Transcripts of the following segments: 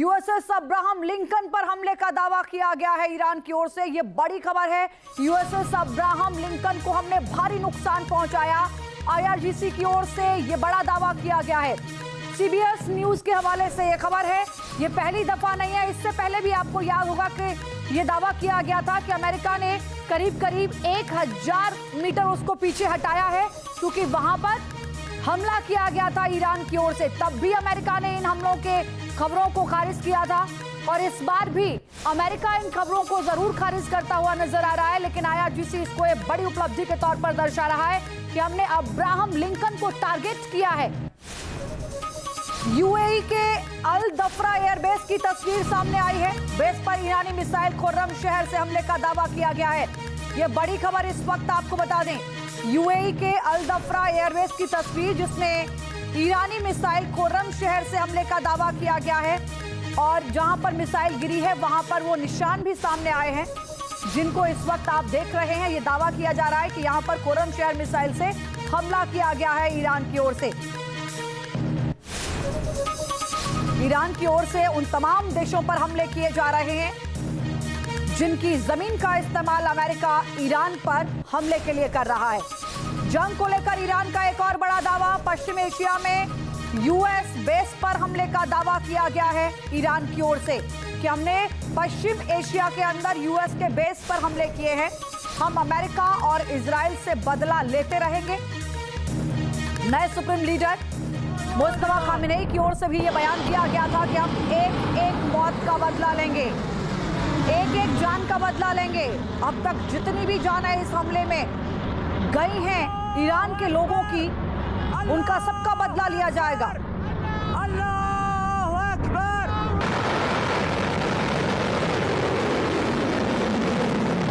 USS Abraham Lincoln पर हमले का दावा किया गया है ईरान की ओर से। यह बड़ी खबर है। यूएसएस अब्राहम लिंकन को हमने भारी नुकसान पहुंचाया। आईआरजीसी की ओर से यह बड़ा दावा किया गया है। सीबीएस न्यूज के हवाले से यह खबर है। यह पहली दफा नहीं है, इससे पहले भी आपको याद होगा कि यह दावा किया गया था कि अमेरिका ने करीब करीब 1000 मीटर उसको पीछे हटाया है, क्योंकि वहां पर हमला किया गया था ईरान की ओर से। तब भी अमेरिका ने इन हमलों के खबरों को खारिज किया था और इस बार भी अमेरिका इन खबरों को जरूर खारिज करता हुआ नजर आ रहा है। लेकिन आईआरजीसी इसको एक बड़ी उपलब्धि के तौर पर दर्शा रहा है कि हमने अब्राहम लिंकन को टारगेट किया है। यूएई के अल दफरा एयरबेस की तस्वीर सामने आई है। बेस पर ईरानी मिसाइल खुर्रम शहर से हमले का दावा किया गया है। यह बड़ी खबर इस वक्त आपको बता दें। यूएई के अल दफरा एयरबेस की तस्वीर, जिसमें ईरानी मिसाइल खुर्रम शहर से हमले का दावा किया गया है और जहां पर मिसाइल गिरी है वहां पर वो निशान भी सामने आए हैं जिनको इस वक्त आप देख रहे हैं। ये दावा किया जा रहा है कि यहां पर खुर्रम शहर मिसाइल से हमला किया गया है ईरान की ओर से। ईरान की ओर से उन तमाम देशों पर हमले किए जा रहे हैं जिनकी जमीन का इस्तेमाल अमेरिका ईरान पर हमले के लिए कर रहा है। जंग को लेकर ईरान का एक और बड़ा दावा। पश्चिम एशिया में यूएस बेस पर हमले का दावा किया गया है ईरान की ओर से कि हमने पश्चिम एशिया के अंदर यूएस के बेस पर हमले किए हैं। हम अमेरिका और इजराइल से बदला लेते रहेंगे। नए सुप्रीम लीडर मुस्तफा खामेनेई की ओर से भी यह बयान दिया गया था कि हम एक एक मौत का बदला लेंगे, एक एक जान का बदला लेंगे। अब तक जितनी भी जान है इस हमले में गई हैं ईरान के लोगों की, उनका सबका बदला लिया जाएगा। अल्लाहू अकबर।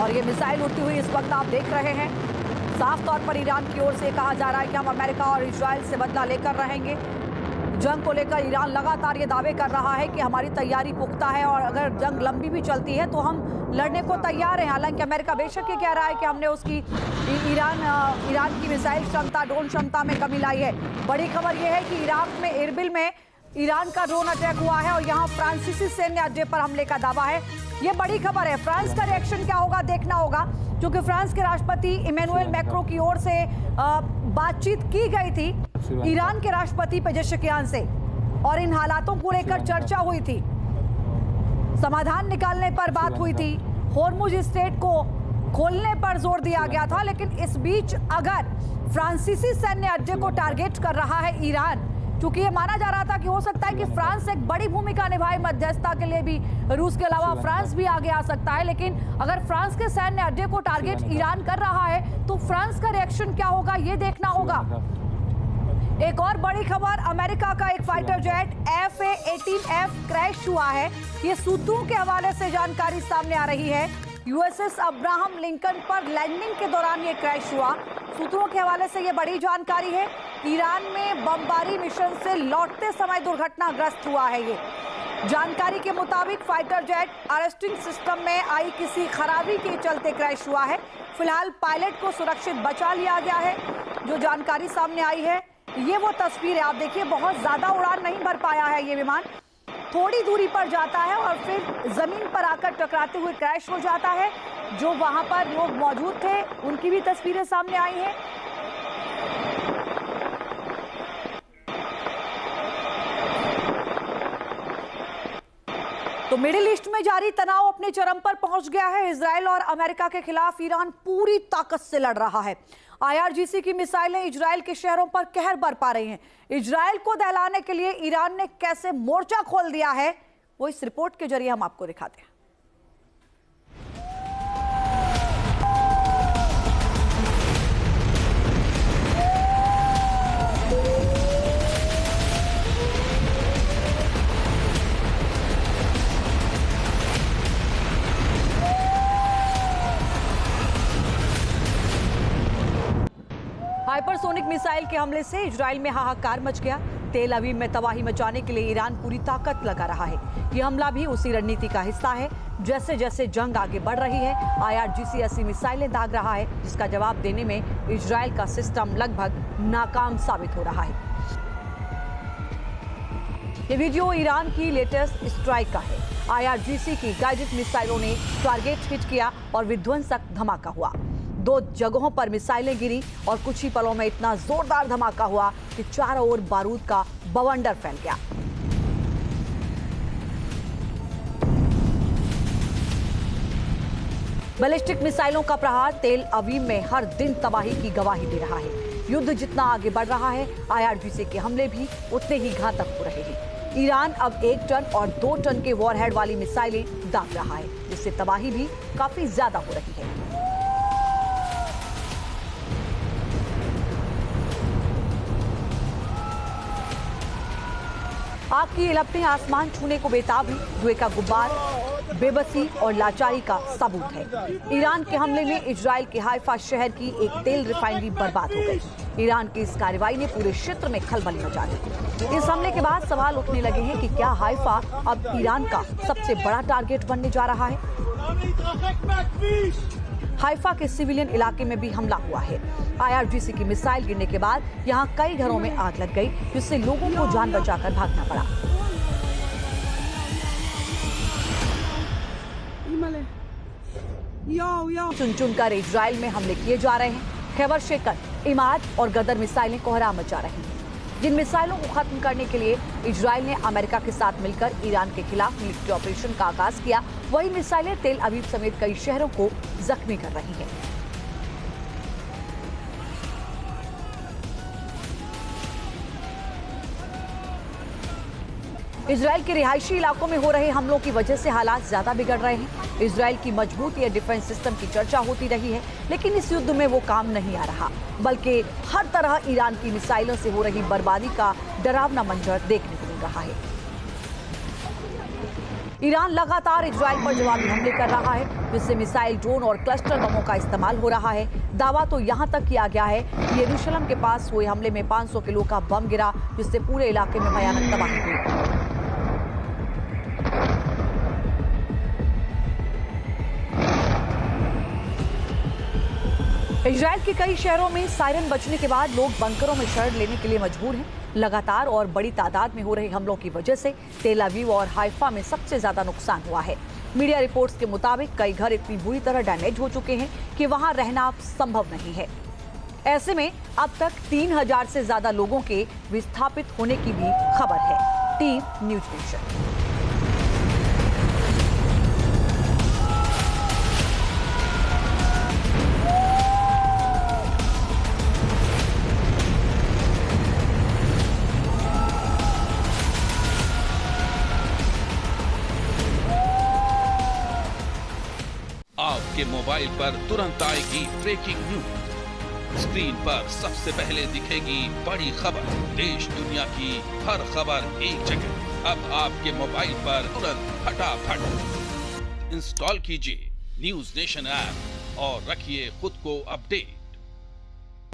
और ये मिसाइल उड़ती हुई इस वक्त आप देख रहे हैं। साफ तौर पर ईरान की ओर से कहा जा रहा है कि हम अमेरिका और इजराइल से बदला लेकर रहेंगे। जंग को लेकर ईरान लगातार ये दावे कर रहा है कि हमारी तैयारी पुख्ता है और अगर जंग लंबी भी चलती है तो हम लड़ने को तैयार हैं। हालांकि अमेरिका बेशक ये कह रहा है कि हमने उसकी ईरान की मिसाइल क्षमता, ड्रोन क्षमता में कमी लाई है। बड़ी खबर यह है कि इराक में एरबिल में ईरान का ड्रोन अटैक हुआ है और यहाँ फ्रांसीसी सैन्य अड्डे पर हमले का दावा है। ये बड़ी खबर है। फ्रांस का रिएक्शन क्या होगा देखना होगा, क्योंकि फ्रांस के राष्ट्रपति इमैनुअल मैक्रों की ओर से बातचीत की गई थी ईरान के राष्ट्रपति पेजेशकियान से और इन हालातों को लेकर चर्चा हुई थी, समाधान निकालने पर बात हुई थी, होर्मुज स्ट्रेट को खोलने पर जोर दिया गया था। लेकिन इस बीच अगर फ्रांसीसी सैन्य अड्डे को टारगेट कर रहा है ईरान, क्योंकि ये माना जा रहा था कि हो सकता है कि फ्रांस एक बड़ी भूमिका निभाए मध्यस्थता के लिए भी, रूस के अलावा फ्रांस भी आगे आ सकता है। लेकिन अगर फ्रांस के सैन्य अड्डे को टारगेट ईरान कर रहा है तो फ्रांस का रिएक्शन क्या होगा ये देखना होगा। एक और बड़ी खबर, अमेरिका का एक फाइटर जेट F/A-18F क्रैश हुआ है। ये सूत्रों के हवाले से जानकारी सामने आ रही है। यूएसएस अब्राहम लिंकन पर लैंडिंग के दौरान ये क्रैश हुआ। सूत्रों के हवाले से ये बड़ी जानकारी है। ईरान में बमबारी मिशन से लौटते समय दुर्घटनाग्रस्त हुआ है। ये जानकारी के मुताबिक फाइटर जेट अरेस्टिंग सिस्टम में आई किसी खराबी के चलते क्रैश हुआ है। फिलहाल पायलट को सुरक्षित बचा लिया गया है। जो जानकारी सामने आई है ये वो तस्वीर है। आप देखिए, बहुत ज्यादा उड़ान नहीं भर पाया है ये विमान, थोड़ी दूरी पर जाता है और फिर जमीन पर आकर टकराते हुए क्रैश हो जाता है। जो वहां पर लोग मौजूद थे उनकी भी तस्वीरें सामने आई हैं। तो मिडिल ईस्ट में जारी तनाव अपने चरम पर पहुंच गया है। इजराइल और अमेरिका के खिलाफ ईरान पूरी ताकत से लड़ रहा है। आईआरजीसी की मिसाइलें इजराइल के शहरों पर कहर बरपा रही हैं। इजराइल को दहलाने के लिए ईरान ने कैसे मोर्चा खोल दिया है वो इस रिपोर्ट के जरिए हम आपको दिखाते हैं। हाइपरसोनिक मिसाइल के हमले से इजराइल में हाहाकार मच गया। तेल अवीव में तबाही मचाने के लिए ईरान पूरी ताकत लगा रहा है। यह हमला भी उसी रणनीति का हिस्सा है। जैसे जैसे जंग आगे बढ़ रही है, आईआरजीसी ऐसी मिसाइलें दाग रहा है जिसका जवाब देने में इजराइल का सिस्टम लगभग नाकाम साबित हो रहा है। ये वीडियो ईरान की लेटेस्ट स्ट्राइक का है। IRGC की गाइडेड मिसाइलों ने टारगेट हिट किया और विध्वंसक धमाका हुआ। 2 जगहों पर मिसाइलें गिरी और कुछ ही पलों में इतना जोरदार धमाका हुआ कि चारों ओर बारूद का बवंडर फैल गया। बैलिस्टिक मिसाइलों का प्रहार तेल अवीव में हर दिन तबाही की गवाही दे रहा है। युद्ध जितना आगे बढ़ रहा है, IRGC के हमले भी उतने ही घातक हो रहे हैं। ईरान अब 1 टन और 2 टन के वॉरहेड वाली मिसाइलें दाग रहा है, जिससे तबाही भी काफी ज्यादा हो रही है। आग की लपटें आसमान छूने को बेताब हैं। धुएं का गुब्बार बेबसी और लाचारी का सबूत है। ईरान के हमले में इजराइल के हाइफा शहर की एक तेल रिफाइनरी बर्बाद हो गई। ईरान की इस कार्रवाई ने पूरे क्षेत्र में खलबली मचा दी। इस हमले के बाद सवाल उठने लगे हैं कि क्या हाइफा अब ईरान का सबसे बड़ा टारगेट बनने जा रहा है। हाइफा के सिविलियन इलाके में भी हमला हुआ है। IRGC की मिसाइल गिरने के बाद यहां कई घरों में आग लग गई, जिससे लोगों को जान बचाकर भागना पड़ा। चुन चुनकर इजराइल में हमले किए जा रहे हैं। खैबर शेकर, इमाद और गदर मिसाइलें कोहराम मचा रही हैं। जिन मिसाइलों को खत्म करने के लिए इजराइल ने अमेरिका के साथ मिलकर ईरान के खिलाफ मिलिट्री ऑपरेशन का आगाज किया, वही मिसाइलें तेल अवीव समेत कई शहरों को जख्मी कर रही हैं। इजराइल के रिहायशी इलाकों में हो रहे हमलों की वजह से हालात ज्यादा बिगड़ रहे हैं। इजराइल की मजबूत एयर डिफेंस सिस्टम की चर्चा होती रही है, लेकिन इस युद्ध में वो काम नहीं आ रहा, बल्कि हर तरह ईरान की मिसाइलों से हो रही बर्बादी का डरावना मंजर देखने को मिल रहा है। ईरान लगातार इजराइल पर जवाबी हमले कर रहा है, जिससे मिसाइल, ड्रोन और क्लस्टर बमों का इस्तेमाल हो रहा है। दावा तो यहां तक किया गया है कि यरूशलेम के पास हुए हमले में 500 किलो का बम गिरा, जिससे पूरे इलाके में भयानक तबाही हुई। इजराइल के कई शहरों में सायरन बजने के बाद लोग बंकरों में शरण लेने के लिए मजबूर हैं। लगातार और बड़ी तादाद में हो रहे हमलों की वजह से तेल अवीव और हाइफा में सबसे ज्यादा नुकसान हुआ है। मीडिया रिपोर्ट्स के मुताबिक कई घर इतनी बुरी तरह डैमेज हो चुके हैं कि वहां रहना संभव नहीं है। ऐसे में अब तक 3000 से ज्यादा लोगों के विस्थापित होने की भी खबर है। Team news nation. आपके मोबाइल पर तुरंत आएगी ब्रेकिंग न्यूज। स्क्रीन पर सबसे पहले दिखेगी बड़ी खबर। देश दुनिया की हर खबर एक जगह। अब आपके मोबाइल पर तुरंत फटाफट इंस्टॉल कीजिए न्यूज नेशन ऐप और रखिए खुद को अपडेट।